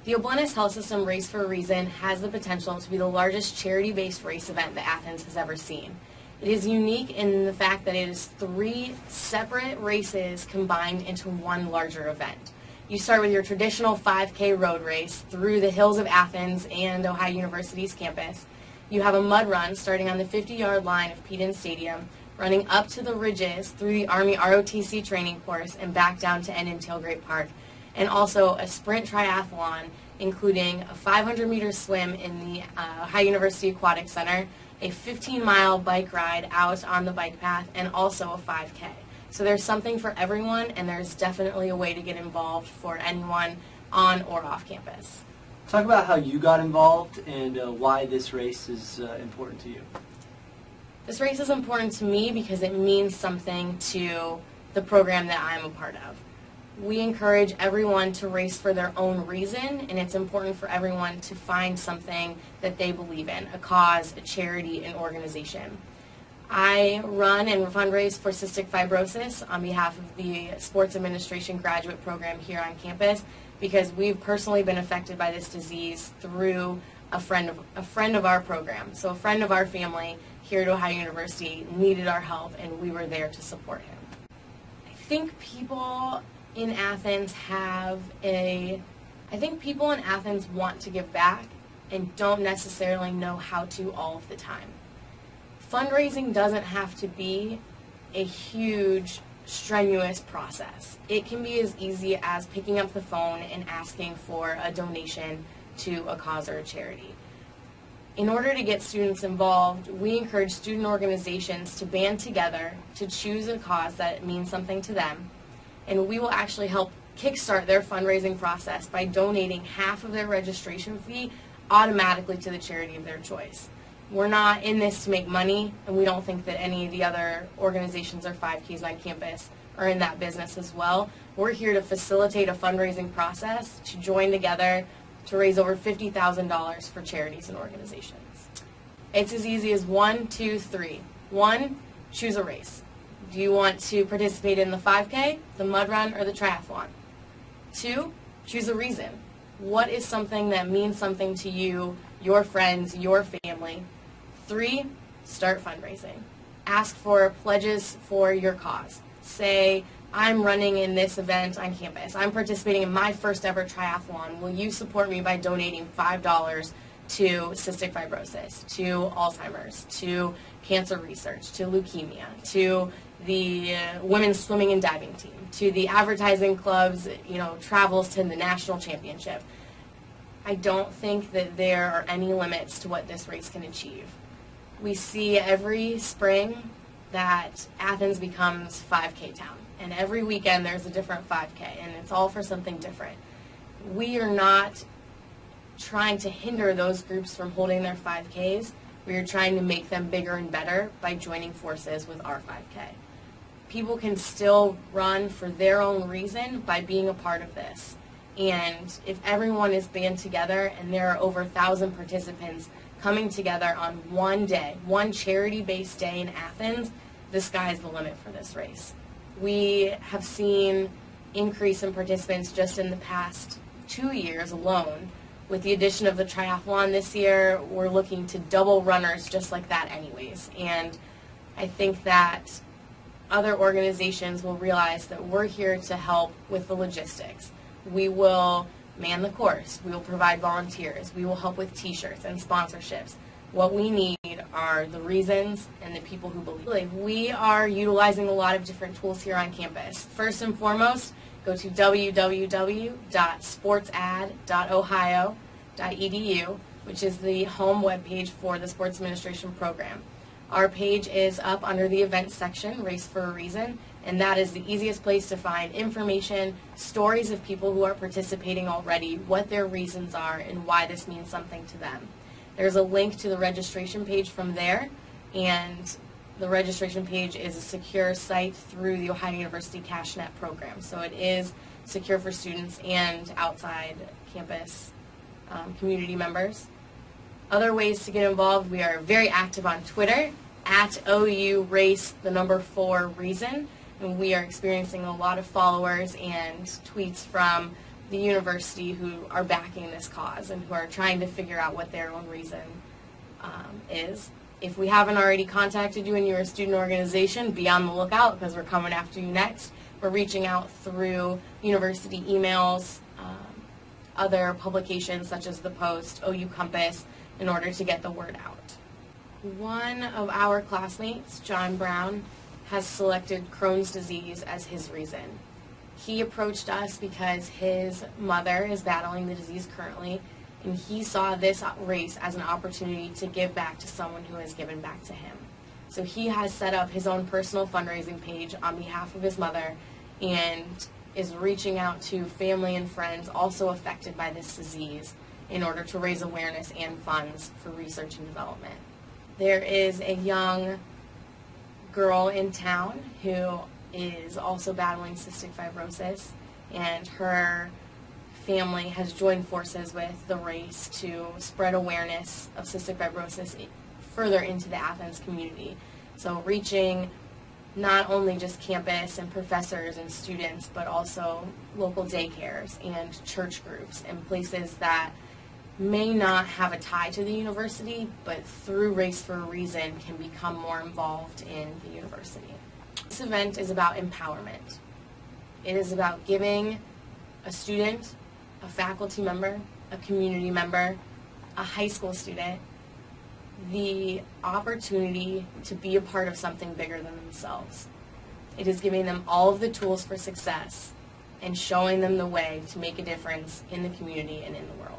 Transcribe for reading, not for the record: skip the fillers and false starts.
The Oblenis Health System Race for a Reason has the potential to be the largest charity-based race event that Athens has ever seen. It is unique in the fact that it is 3 separate races combined into one larger event. You start with your traditional 5K road race through the hills of Athens and Ohio University's campus. You have a mud run starting on the 50-yard line of Peden Stadium, running up to the ridges through the Army ROTC training course and back down to end in Tailgate Park. And also a sprint triathlon, including a 500-meter swim in the Ohio University Aquatic Center, a 15-mile bike ride out on the bike path, and also a 5K. So there's something for everyone, and there's definitely a way to get involved for anyone on or off campus. Talk about how you got involved and why this race is important to you. This race is important to me because it means something to the program that I'm a part of. We encourage everyone to race for their own reason, and it's important for everyone to find something that they believe in, a cause, a charity, an organization. I run and fundraise for cystic fibrosis on behalf of the Sports Administration graduate program here on campus because we've personally been affected by this disease through a friend of our program. So a friend of our family here at Ohio University needed our help, and we were there to support him. I think people in Athens want to give back and don't necessarily know how to all of the time. Fundraising doesn't have to be a huge, strenuous process. It can be as easy as picking up the phone and asking for a donation to a cause or a charity. In order to get students involved, we encourage student organizations to band together to choose a cause that means something to them, and we will actually help kickstart their fundraising process by donating half of their registration fee automatically to the charity of their choice. We're not in this to make money, and we don't think that any of the other organizations or 5Ks on campus are in that business as well. We're here to facilitate a fundraising process to join together to raise over $50,000 for charities and organizations. It's as easy as 1, 2, 3. 1, choose a race. Do you want to participate in the 5K, the mud run, or the triathlon? 2, choose a reason. What is something that means something to you, your friends, your family? 3, start fundraising. Ask for pledges for your cause. Say, I'm running in this event on campus. I'm participating in my first ever triathlon. Will you support me by donating $5 to cystic fibrosis, to Alzheimer's, to cancer research, to leukemia, to the women's swimming and diving team, to the advertising club's travels to the national championship? I don't think that there are any limits to what this race can achieve. We see every spring that Athens becomes 5K town, and every weekend there's a different 5K, and it's all for something different. We are not trying to hinder those groups from holding their 5Ks. We are trying to make them bigger and better by joining forces with our 5K. People can still run for their own reason by being a part of this. And if everyone is band together and there are over 1,000 participants coming together on one day, one charity-based day in Athens, the sky's the limit for this race. We have seen increase in participants just in the past 2 years alone. With the addition of the triathlon this year, we're looking to double runners just like that anyways. And I think that other organizations will realize that we're here to help with the logistics. We will man the course. We will provide volunteers. We will help with t-shirts and sponsorships. What we need are the reasons and the people who believe. We are utilizing a lot of different tools here on campus. First and foremost, go to www.sportsad.ohio.edu, which is the home webpage for the Sports Administration program. Our page is up under the events section, Race for a Reason, and that is the easiest place to find information, stories of people who are participating already, what their reasons are, and why this means something to them. There's a link to the registration page from there, and the registration page is a secure site through the Ohio University CashNet program. So it is secure for students and outside campus community members. Other ways to get involved, we are very active on Twitter, at OURace4Reason, and we are experiencing a lot of followers and tweets from the university who are backing this cause and who are trying to figure out what their own reason is. If we haven't already contacted you and you're a student organization, be on the lookout because we're coming after you next. We're reaching out through university emails, other publications such as The Post, OU Compass, in order to get the word out. One of our classmates, John Brown, has selected Crohn's disease as his reason. He approached us because his mother is battling the disease currently, and he saw this race as an opportunity to give back to someone who has given back to him. So he has set up his own personal fundraising page on behalf of his mother and is reaching out to family and friends also affected by this disease in order to raise awareness and funds for research and development. There is a young girl in town who is also battling cystic fibrosis, and her family has joined forces with the race to spread awareness of cystic fibrosis further into the Athens community. So reaching not only just campus and professors and students, but also local daycares and church groups and places that may not have a tie to the university, but through Race for a Reason can become more involved in the university. This event is about empowerment. It is about giving a student, a faculty member, a community member, a high school student, the opportunity to be a part of something bigger than themselves. It is giving them all of the tools for success and showing them the way to make a difference in the community and in the world.